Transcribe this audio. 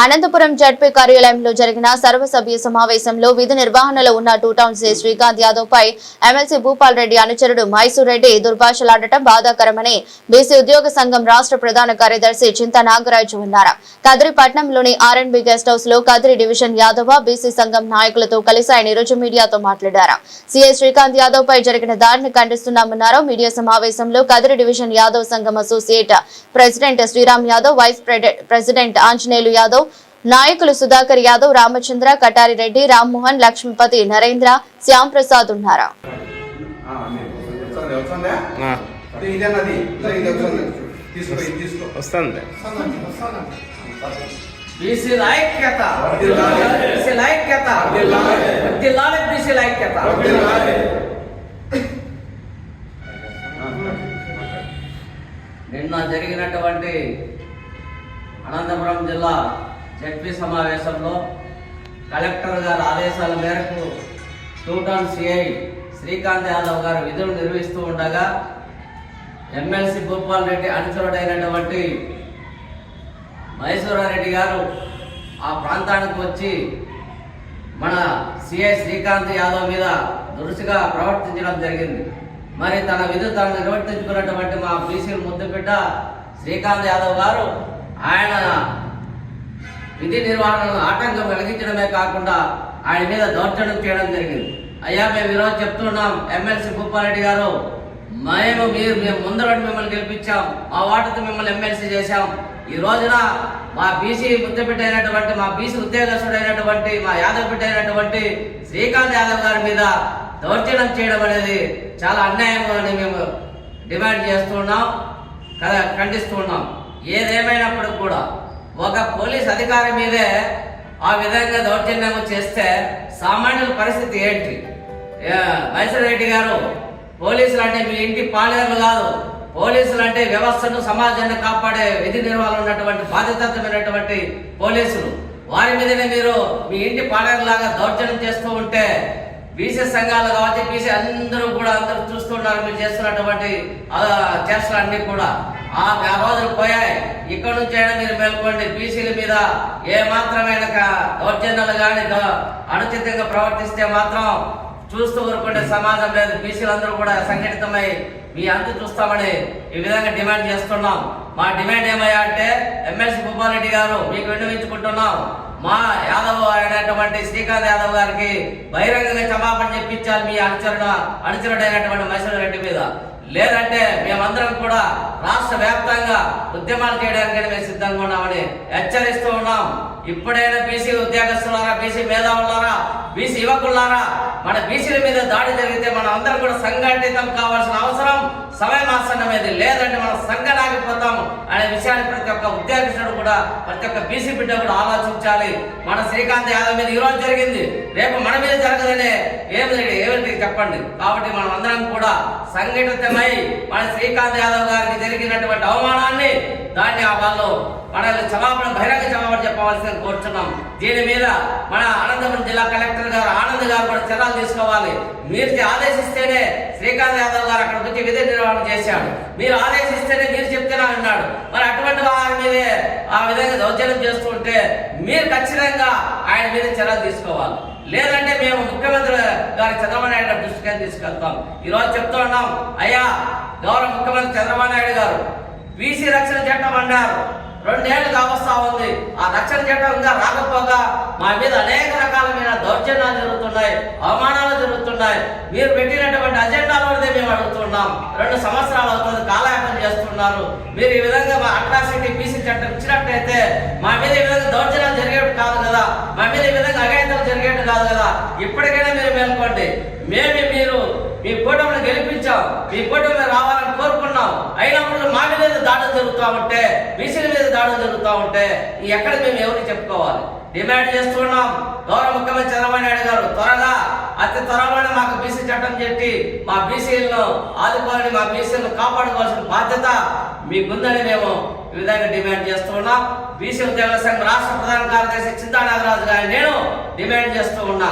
Anantapuram ZP కార్యాలయంలో జరిగిన సర్వసభ్య సమావేశంలో విధి నిర్వహణలో ఉన్న two town C Srikanth Yadav పై ఎమ్మెల్సీ భూపాల్ రెడ్డి అనుచరుడు మైసూర్ రెడ్డి దుర్భాషలాడటం బాధాకరమని బీసీ ఉద్యోగ సంఘం రాష్ట్ర ప్రధాన కార్యదర్శి చింతా నాగరాజు అన్నారు. కదిరిపట్నంలోని ఆర్ఎండ్బి గెస్ట్ హౌస్ లో కదిరి డివిజన్ యాదవ బీసీ సంఘం నాయకులతో కలిసి ఆయన ఈరోజు మీడియాతో మాట్లాడారు. సీఐ శ్రీకాంత్ యాదవ్ పై జరిగిన దాడిని ఖండిస్తున్నామన్నారు. మీడియా సమావేశంలో కదిరి డివిజన్ యాదవ్ సంఘం associate president Sriram Yadav, vice president Anjaneyulu Yadav, నాయకులు సుధాకర్ యాదవ్, రామచంద్ర, కటారి రెడ్డి, రామ్మోహన్, లక్ష్మీపతి, నరేంద్ర, శ్యామ్ ప్రసాద్ ఉన్నారు. నిన్న జరిగినటువంటి అనంతపురం జిల్లా జడ్పీ సమావేశంలో కలెక్టర్ గారి ఆదేశాల మేరకు two town CI Srikanth Yadav గారు విధులు నిర్వహిస్తూ ఉండగా ఎమ్మెల్సీ భూపాల్ రెడ్డి అనుచరుడైనటువంటి మైసూరారెడ్డి గారు ఆ ప్రాంతానికి వచ్చి మన సిఐ శ్రీకాంత్ యాదవ్ మీద దురుసుగా ప్రవర్తించడం జరిగింది. మరి తన విధులు తను నిర్వర్తించుకున్నటువంటి మా బీసీ ముద్దుబిడ్డ శ్రీకాంత్ యాదవ్ గారు ఆయన విధి నిర్వహణను ఆటంకం కలిగించడమే కాకుండా ఆయన మీద దౌర్జన్యం చేయడం జరిగింది. అయ్యా, మేము ఈరోజు చెప్తున్నాం, ఎమ్మెల్సీ భూపారెడ్డి గారు, మేము ముందర మిమ్మల్ని గెలిపించాం, మా వాటితో మిమ్మల్ని ఎమ్మెల్సీ చేశాం. ఈ రోజున మా బీసీ ముద్దుబిడ్డ అయినటువంటి, మా బీసీ ఉద్యోగస్తుడైనటువంటి, మా యాదవ్ బిడ్డ అయినటువంటి శ్రీకాంత్ యాదవ్ గారి మీద దౌర్జన్యం చేయడం అనేది చాలా అన్యాయం అని మేము డిమాండ్ చేస్తున్నాం, ఖండిస్తున్నాం. ఏదేమైనప్పుడు కూడా ఒక పోలీస్ అధికారి మీదే ఆ విధంగా దౌర్జన్యం చేస్తే సామాన్యుల పరిస్థితి ఏంటి? మైసూర్ రెడ్డి గారు, పోలీసులు అంటే మీ ఇంటి పాలేర్లు కాదు, పోలీసులు అంటే వ్యవస్థను సమాజాన్ని కాపాడే విధి నిర్వహణ ఉన్నటువంటి బాధ్యతమైనటువంటి పోలీసులు. వారి మీదనే మీరు మీ ఇంటి పాలేర్లాగా దౌర్జన్యం చేస్తూ ఉంటే బీసీ సంఘాలు కావచ్చు, బీసీ అందరూ చూస్తున్నారు మీరు చేస్తున్నటువంటి చేష్టలు అన్ని కూడా. ఆ రోజులు పోయాయి. ఇక్కడ నుంచి అయినా మీరు మేల్కోండి. బీసీల మీద ఏ మాత్రమైన దౌర్జన్యాలు కానీ అనుచితంగా ప్రవర్తిస్తే మాత్రం చూస్తూ ఊరుకుంటే సమాజం లేదు. బీసీలందరూ కూడా సంఘటితమై మీ అంతు చూస్తామని ఈ విధంగా డిమాండ్ చేస్తున్నాం. మా డిమాండ్ ఏమయ్యా అంటే, ఎమ్మెల్సీ భూపాల్ రెడ్డి గారు, మీకు విన్నవించుకుంటున్నాం, మా యాదవ్ అయినటువంటి శ్రీకాంత్ యాదవ్ గారికి బహిరంగంగా క్షమాపణ చెప్పించాలి మీ అనుచరుడైనటువంటి మైసూర్ రెడ్డి మీద. లేదంటే మేమందరం కూడా రాష్ట్ర వ్యాప్తంగా ఉద్యమాలు చేయడానికి మేము సిద్ధంగా ఉన్నామని హెచ్చరిస్తూ ఉన్నాం. ఇప్పుడైనా బీసీ ఉద్యోగస్తులారా, బీసీ మేధావులారా, బీసీ యువకులారా, మన బీసీల మీద దాడి జరిగితే మనం అందరం కూడా సంఘటితం కావాల్సిన అవసరం సమయం ఆసన్నమైంది. లేదంటే మనం సంఘనాగిపోతాం అనే విషయాన్ని ప్రతి ఒక్క ఉద్యోగస్తుడు కూడా, ప్రతి ఒక్క బీసీ బిడ్డ కూడా ఆలోచించాలి. మన శ్రీకాంత్ యాదవ్ మీద ఈరోజు జరిగింది, రేపు మన మీద జరగదనే ఏమిటి చెప్పండి. కాబట్టి మనం అందరం కూడా సంఘటితమై మన శ్రీకాంత్ యాదవ్ గారికి జరిగినటువంటి అవమానాన్ని దాన్ని వాళ్ళు మన బహిరంగ క్షమాపణ చెప్పవలసిందని కోరుతున్నాం. దీని మీద మన అనంతపురం జిల్లా కలెక్టర్ గారు ఆనంద్ గారు కూడా చర్యలు తీసుకోవాలి. మీరు ఆదేశిస్తేనే శ్రీకాంత్ యాదవ్ గారు అక్కడికి వచ్చి విధి నిర్వహణ చేశాడు. మీరు ఆదేశిస్తేనే మీరు చెప్తేనే అన్నాడు. మరి అటువంటి వారి మీదే ఆ విధంగా దౌర్జన్యం చేస్తూ ఉంటే మీరు ఖచ్చితంగా ఆయన మీద చర్యలు తీసుకోవాలి. లేదంటే మేము ముఖ్యమంత్రి గారి చంద్రబాబు నాయుడు గారి దృష్టికి తీసుకెళ్తాం. ఈరోజు చెప్తూ ఉన్నాం, అయ్యా గౌరవ ముఖ్యమంత్రి చంద్రబాబు నాయుడు గారు బీసీ రక్షణ చట్టం అన్నారు, 2 ఏళ్ళు కావస్తా ఉంది. ఆ రక్షణ చట్టం ఇంకా రాకపోగా మా మీద అనేక రకాలమైన దౌర్జన్యాలు జరుగుతున్నాయి, అవమానాలు జరుగుతున్నాయి. మీరు పెట్టినటువంటి అజెండాలోనే మేము అడుగుతున్నాం. 2 సంవత్సరాలు అవుతుంది, కాలయాపన చేస్తున్నారు. మీరు ఈ విధంగా మా అట్రాసిటీ బీసీ చట్టం ఇచ్చినట్టయితే మా మీద ఈ విధంగా దౌర్జన్యాలు జరిగేట్టు కాదు కదా, మా మీద ఈ విధంగా అఘాయితాలు జరిగేట్టు కాదు కదా. ఇప్పటికైనా మీరు మేల్కోండి. మీరు మీ కూటమిని గెలిపించాం, మీ కూటమి రావాలని కోరుకున్నాం. అయినప్పుడు మా మీద దాడులు జరుగుతూ ఉంటే, బీసీల మీద దాడులు జరుగుతూ ఉంటే ఎక్కడ మేము ఎవరికి చెప్పుకోవాలి? డిమాండ్ చేస్తున్నాం. గౌరవ ముఖ్యమంత్రి చంద్రబాబు నాయుడు గారు త్వరగా, అతి త్వరలోనే మాకు బీసీ చట్టం చెప్పి మా బీసీలను ఆదుకోవాలని, మా బీసీలను కాపాడుకోవాల్సిన బాధ్యత మీకుందని మేము ఈ విధంగా డిమాండ్ చేస్తున్నాం. బీసీ ఉద్యోగుల సంఘం రాష్ట్ర ప్రధాన కార్యదర్శి చింతా నాగరాజు గారిని నేను డిమాండ్ చేస్తూ ఉన్నా.